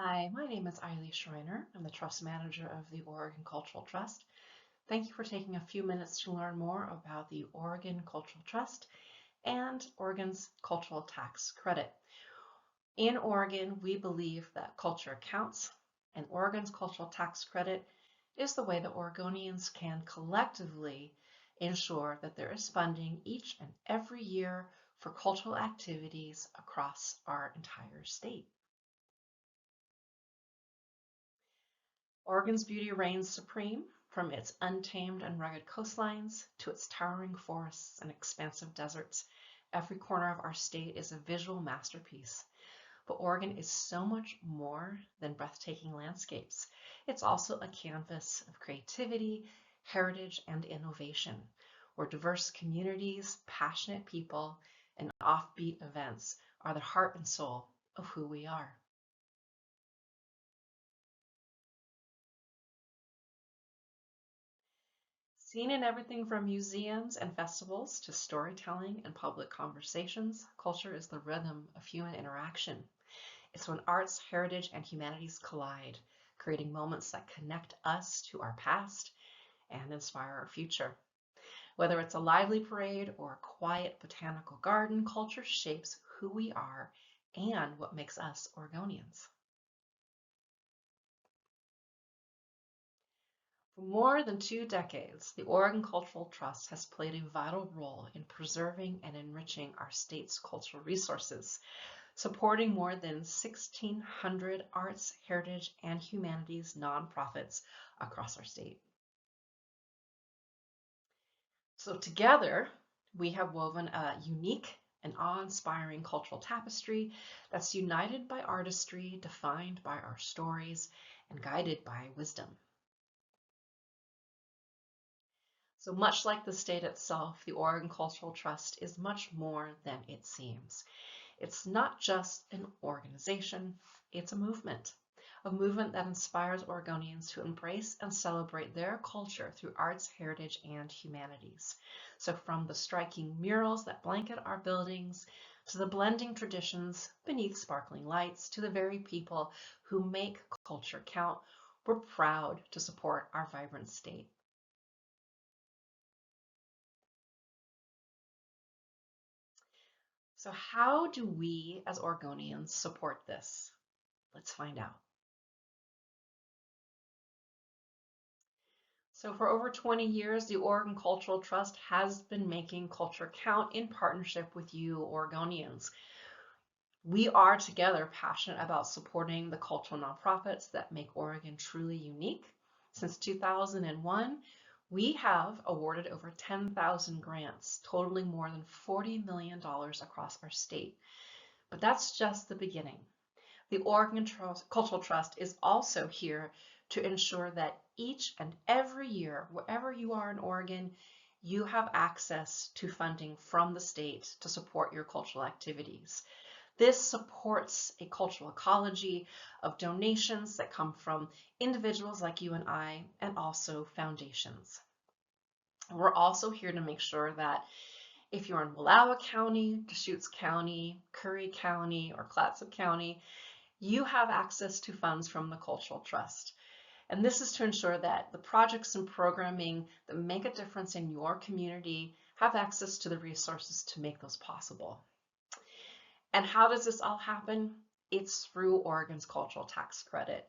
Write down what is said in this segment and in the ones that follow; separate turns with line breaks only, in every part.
Hi, my name is Aili Schreiner. I'm the Trust Manager of the Oregon Cultural Trust. Thank you for taking a few minutes to learn more about the Oregon Cultural Trust and Oregon's Cultural Tax Credit. In Oregon, we believe that culture counts, and Oregon's Cultural Tax Credit is the way that Oregonians can collectively ensure that there is funding each and every year for cultural activities across our entire state. Oregon's beauty reigns supreme, from its untamed and rugged coastlines to its towering forests and expansive deserts. Every corner of our state is a visual masterpiece. But Oregon is so much more than breathtaking landscapes. It's also a canvas of creativity, heritage, and innovation, where diverse communities, passionate people, and offbeat events are the heart and soul of who we are. Seen in everything from museums and festivals to storytelling and public conversations, culture is the rhythm of human interaction. It's when arts, heritage, and humanities collide, creating moments that connect us to our past and inspire our future. Whether it's a lively parade or a quiet botanical garden, culture shapes who we are and what makes us Oregonians. For more than 2 decades, the Oregon Cultural Trust has played a vital role in preserving and enriching our state's cultural resources, supporting more than 1,600 arts, heritage, and humanities nonprofits across our state. So together, we have woven a unique and awe-inspiring cultural tapestry that's united by artistry, defined by our stories, and guided by wisdom. So much like the state itself, the Oregon Cultural Trust is much more than it seems. It's not just an organization, it's a movement that inspires Oregonians to embrace and celebrate their culture through arts, heritage, and humanities. So from the striking murals that blanket our buildings, to the blending traditions beneath sparkling lights, to the very people who make culture count, we're proud to support our vibrant state. So how do we as Oregonians support this? Let's find out. So for over 20 years, the Oregon Cultural Trust has been making culture count in partnership with you Oregonians. We are together passionate about supporting the cultural nonprofits that make Oregon truly unique. Since 2001, we have awarded over 10,000 grants, totaling more than $40 million across our state. But that's just the beginning. The Oregon Cultural Trust is also here to ensure that each and every year, wherever you are in Oregon, you have access to funding from the state to support your cultural activities. This supports a cultural ecology of donations that come from individuals like you and I, and also foundations. We're also here to make sure that if you're in Wallowa County, Deschutes County, Curry County, or Clatsop County, you have access to funds from the Cultural Trust. And this is to ensure that the projects and programming that make a difference in your community have access to the resources to make those possible. And how does this all happen? It's through Oregon's Cultural Tax Credit.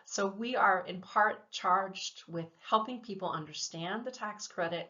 So we are in part charged with helping people understand the tax credit,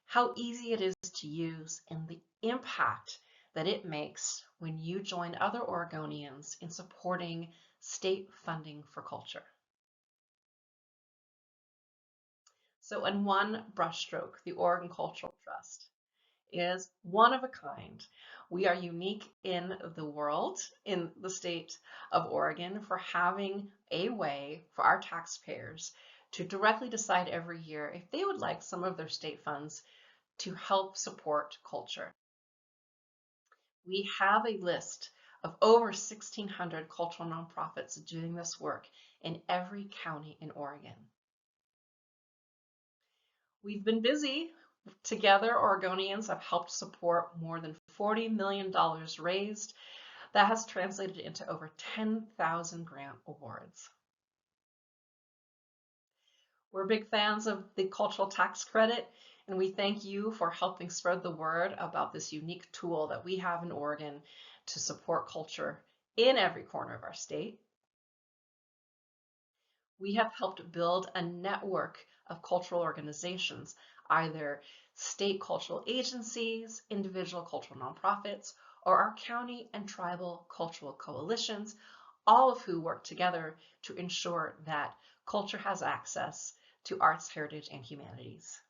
how easy it is to use, and the impact that it makes when you join other Oregonians in supporting state funding for culture. So in one brushstroke, the Oregon Cultural Trust is one of a kind. We are unique in the world, in the state of Oregon, for having a way for our taxpayers to directly decide every year if they would like some of their state funds to help support culture. We have a list of over 1,600 cultural nonprofits doing this work in every county in Oregon. We've been busy. Together, Oregonians have helped support more than $40 million raised. That has translated into over 10,000 grant awards. We're big fans of the cultural tax credit, and we thank you for helping spread the word about this unique tool that we have in Oregon to support culture in every corner of our state. We have helped build a network of cultural organizations, either state cultural agencies, individual cultural nonprofits, or our county and tribal cultural coalitions, all of who work together to ensure that culture has access to arts, heritage, and humanities.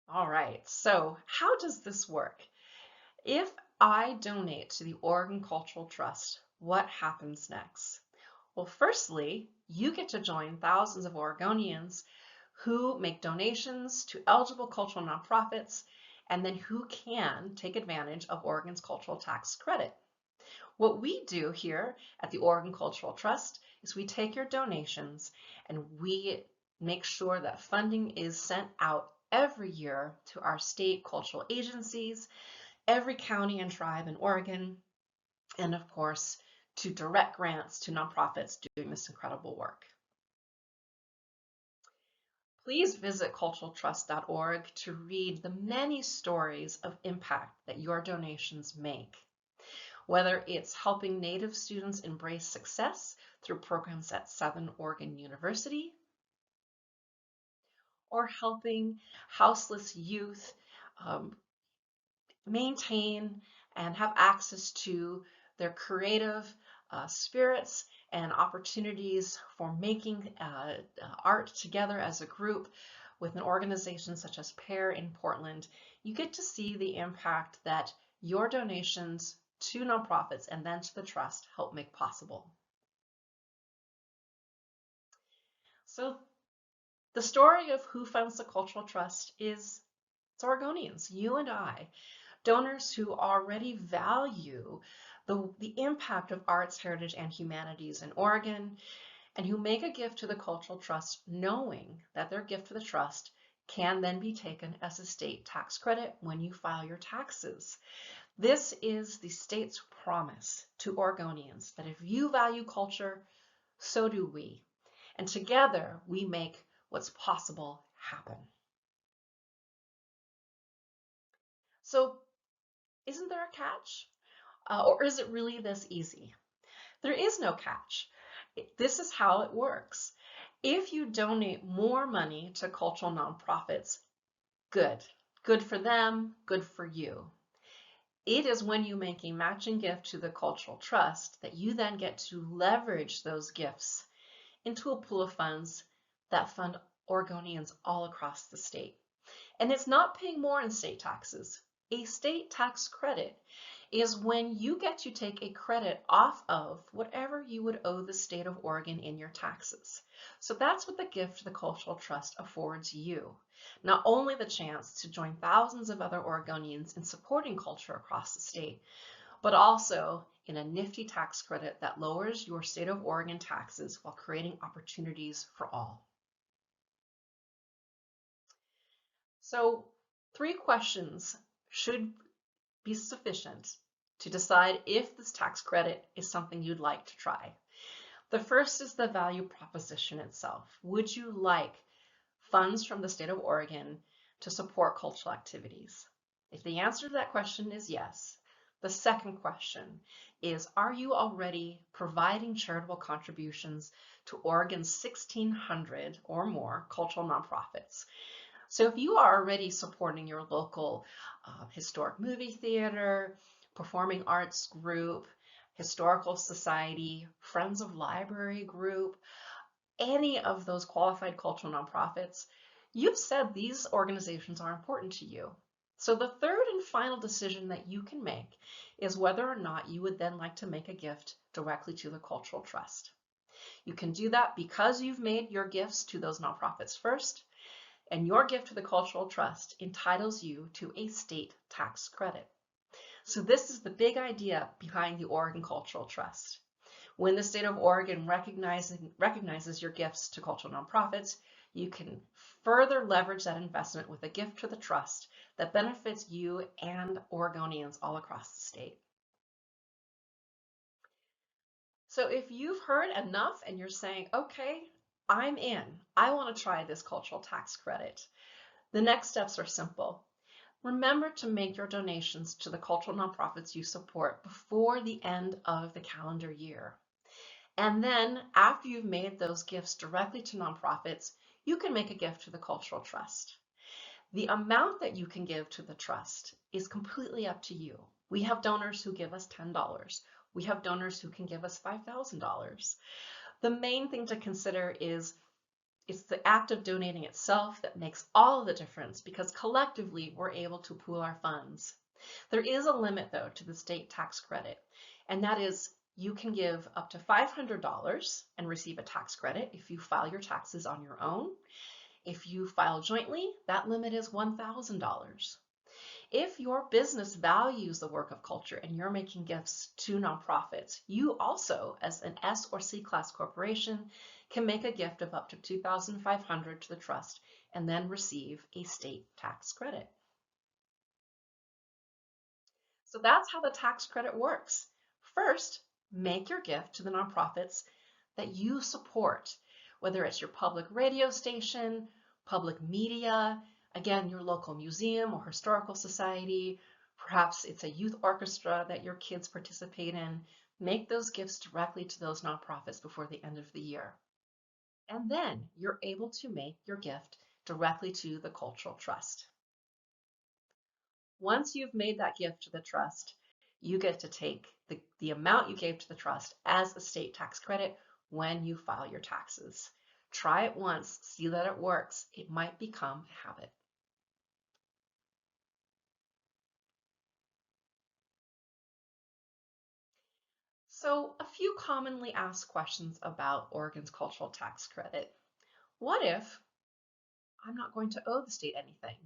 All right, so how does this work? If I donate to the Oregon Cultural Trust, what happens next? Well, firstly, you get to join thousands of Oregonians who make donations to eligible cultural nonprofits and then who can take advantage of Oregon's cultural tax credit. What we do here at the Oregon Cultural Trust is we take your donations and we make sure that funding is sent out every year to our state cultural agencies, every county and tribe in Oregon, and of course, to direct grants to nonprofits doing this incredible work. Please visit culturaltrust.org to read the many stories of impact that your donations make. Whether it's helping Native students embrace success through programs at Southern Oregon University, or helping houseless youth maintain and have access to their creative spirits and opportunities for making art together as a group with an organization such as PAIR in Portland, you get to see the impact that your donations to nonprofits and then to the trust help make possible. So the story of who funds the Cultural Trust is it's Oregonians, you and I, donors who already value the impact of arts, heritage, and humanities in Oregon, and who make a gift to the Cultural Trust knowing that their gift to the trust can then be taken as a state tax credit when you file your taxes. This is the state's promise to Oregonians that if you value culture, so do we. And together we make what's possible happen. So isn't there a catch? Or is it really this easy? There is no catch. This is how it works. If you donate more money to cultural nonprofits, good. Good for them, good for you. It is when you make a matching gift to the Cultural Trust that you then get to leverage those gifts into a pool of funds that fund Oregonians all across the state. And it's not paying more in state taxes. A state tax credit is when you get to take a credit off of whatever you would owe the state of Oregon in your taxes. So that's what the gift to the Cultural Trust affords you. Not only the chance to join thousands of other Oregonians in supporting culture across the state, but also in a nifty tax credit that lowers your state of Oregon taxes while creating opportunities for all. So 3 questions should be sufficient to decide if this tax credit is something you'd like to try. The first is the value proposition itself. Would you like funds from the state of Oregon to support cultural activities? If the answer to that question is yes, the second question is, are you already providing charitable contributions to Oregon's 1,600 or more cultural nonprofits? So if you are already supporting your local historic movie theater, performing arts group, historical society, Friends of Library group, any of those qualified cultural nonprofits, you've said these organizations are important to you. So the third and final decision that you can make is whether or not you would then like to make a gift directly to the Cultural Trust. You can do that because you've made your gifts to those nonprofits first, and your gift to the Cultural Trust entitles you to a state tax credit. So this is the big idea behind the Oregon Cultural Trust. When the state of Oregon recognizes your gifts to cultural nonprofits, You can further leverage that investment with a gift to the trust that benefits you and Oregonians all across the state. So if you've heard enough and you're saying, okay, I'm in, I want to try this cultural tax credit, the next steps are simple. Remember to make your donations to the cultural nonprofits you support before the end of the calendar year. And then after you've made those gifts directly to nonprofits, you can make a gift to the Cultural Trust. The amount that you can give to the trust is completely up to you. We have donors who give us $10. We have donors who can give us $5,000. The main thing to consider is it's the act of donating itself that makes all the difference because collectively we're able to pool our funds. There is a limit though to the state tax credit, and that is you can give up to $500 and receive a tax credit if you file your taxes on your own. If you file jointly, that limit is $1,000. If your business values the work of culture and you're making gifts to nonprofits, you also, as an S or C class corporation, can make a gift of up to $2,500 to the trust and then receive a state tax credit. So that's how the tax credit works. First, make your gift to the nonprofits that you support, whether it's your public radio station, public media, again, your local museum or historical society, perhaps it's a youth orchestra that your kids participate in. Make those gifts directly to those nonprofits before the end of the year. And then you're able to make your gift directly to the Cultural Trust. Once you've made that gift to the trust, you get to take the amount you gave to the trust as a state tax credit when you file your taxes. Try it once, see that it works. It might become a habit. So a few commonly asked questions about Oregon's cultural tax credit. What if I'm not going to owe the state anything?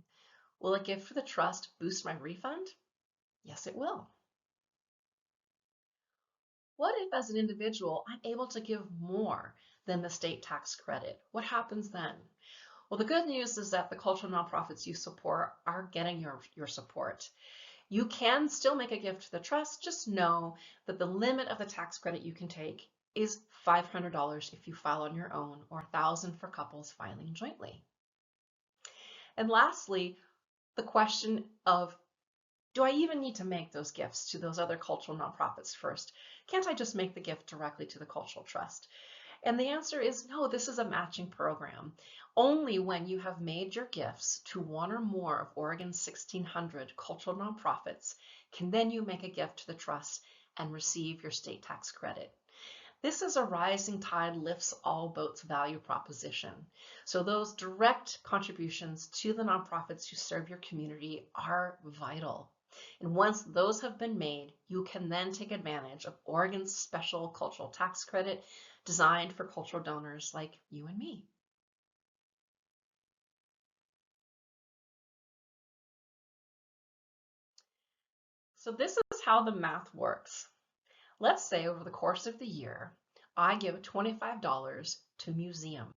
Will a gift for the trust boost my refund? Yes, it will. What if, as an individual, I'm able to give more than the state tax credit? What happens then? Well, the good news is that the cultural nonprofits you support are getting your support. You can still make a gift to the trust. Just know that the limit of the tax credit you can take is $500 if you file on your own or $1,000 for couples filing jointly. And lastly, the question of, do I even need to make those gifts to those other cultural nonprofits first? Can't I just make the gift directly to the Cultural Trust? And the answer is no, this is a matching program. Only when you have made your gifts to one or more of Oregon's 1,600 cultural nonprofits can then you make a gift to the trust and receive your state tax credit. This is a rising tide lifts all boats value proposition. So those direct contributions to the nonprofits who serve your community are vital. And once those have been made, you can then take advantage of Oregon's special cultural tax credit designed for cultural donors like you and me. So this is how the math works. Let's say over the course of the year, I give $25 to museum.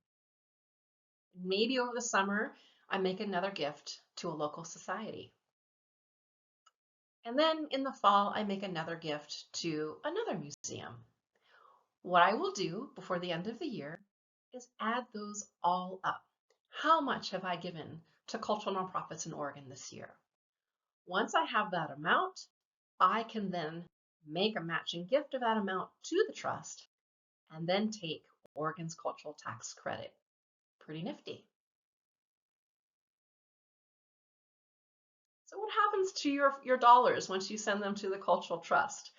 Maybe over the summer, I make another gift to a local society. And then in the fall, I make another gift to another museum. What I will do before the end of the year is add those all up. How much have I given to cultural nonprofits in Oregon this year? Once I have that amount, I can then make a matching gift of that amount to the trust and then take Oregon's cultural tax credit. Pretty nifty. So what happens to your dollars once you send them to the Cultural Trust?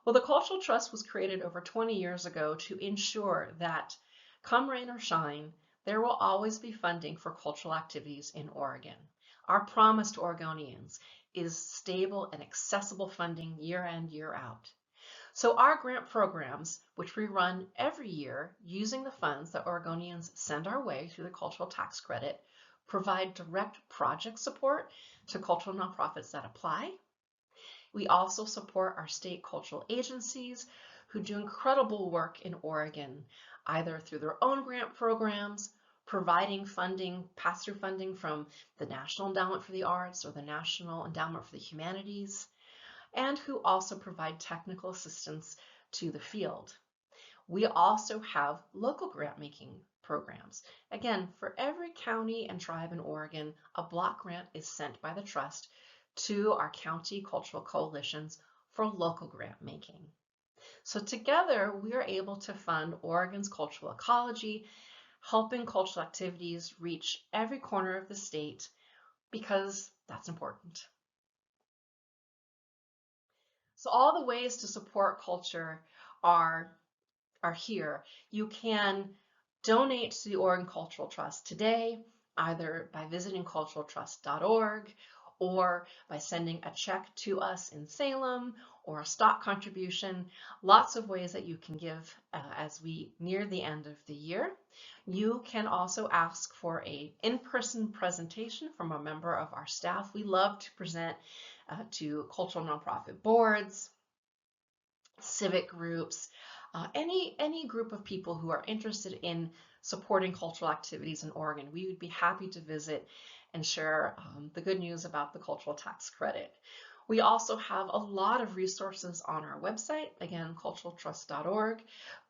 Well, the Cultural Trust was created over 20 years ago to ensure that come rain or shine, there will always be funding for cultural activities in Oregon. Our promise to Oregonians is stable and accessible funding year in, year out. So our grant programs, which we run every year using the funds that Oregonians send our way through the cultural tax credit, provide direct project support to cultural nonprofits that apply. We also support our state cultural agencies who do incredible work in Oregon, either through their own grant programs, providing funding, pass-through funding from the National Endowment for the Arts or the National Endowment for the Humanities, and who also provide technical assistance to the field. We also have local grant making programs. Again, for every county and tribe in Oregon, a block grant is sent by the Trust to our county cultural coalitions for local grant making. So together, we are able to fund Oregon's cultural ecology, helping cultural activities reach every corner of the state because that's important. So all the ways to support culture are here. You can donate to the Oregon Cultural Trust today, either by visiting culturaltrust.org or by sending a check to us in Salem or a stock contribution. Lots of ways that you can give as we near the end of the year. You can also ask for an in-person presentation from a member of our staff. We love to present to cultural nonprofit boards, civic groups, any group of people who are interested in supporting cultural activities in Oregon. We would be happy to visit and share the good news about the cultural tax credit. We also have a lot of resources on our website, again, culturaltrust.org.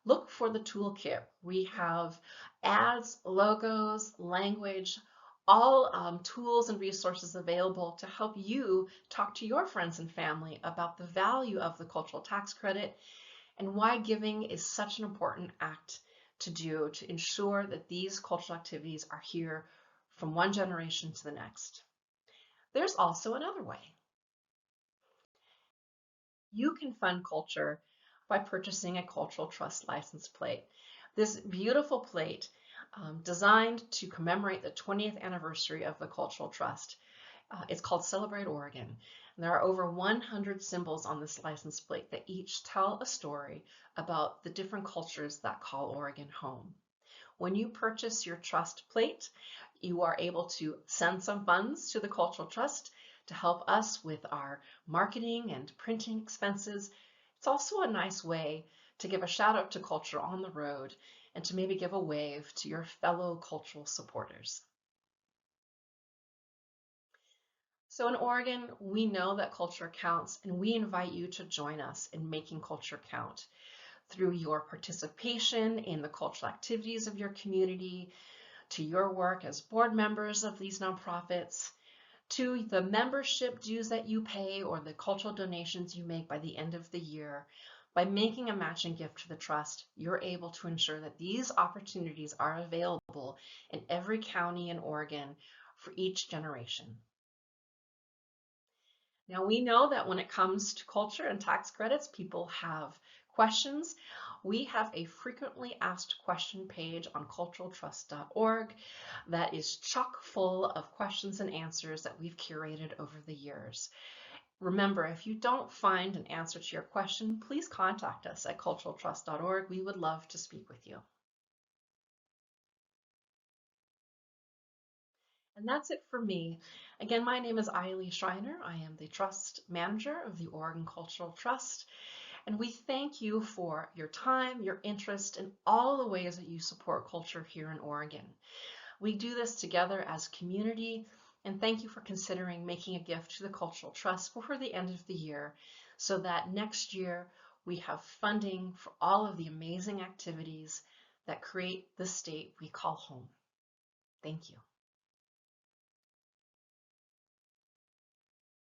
Look for the toolkit. We have ads, logos, language, all tools and resources available to help you talk to your friends and family about the value of the cultural tax credit and why giving is such an important act to do to ensure that these cultural activities are here from one generation to the next. There's also another way. You can fund culture by purchasing a cultural trust license plate. This beautiful plate, designed to commemorate the 20th anniversary of the Cultural Trust. It's called Celebrate Oregon. And there are over 100 symbols on this license plate that each tell a story about the different cultures that call Oregon home. When you purchase your trust plate, you are able to send some funds to the Cultural Trust to help us with our marketing and printing expenses. It's also a nice way to give a shout out to culture on the road and to maybe give a wave to your fellow cultural supporters. So in Oregon, we know that culture counts, and we invite you to join us in making culture count through your participation in the cultural activities of your community, to your work as board members of these nonprofits, to the membership dues that you pay or the cultural donations you make by the end of the year. By making a matching gift to the Trust, you're able to ensure that these opportunities are available in every county in Oregon for each generation. Now we know that when it comes to culture and tax credits, people have questions. We have a frequently asked question page on culturaltrust.org that is chock full of questions and answers that we've curated over the years. Remember, if you don't find an answer to your question, please contact us at culturaltrust.org. We would love to speak with you. And that's it for me. Again, my name is Aili Schreiner. I am the Trust Manager of the Oregon Cultural Trust. And we thank you for your time, your interest, and all the ways that you support culture here in Oregon. We do this together as a community, and thank you for considering making a gift to the Cultural Trust before the end of the year so that next year we have funding for all of the amazing activities that create the state we call home. Thank you.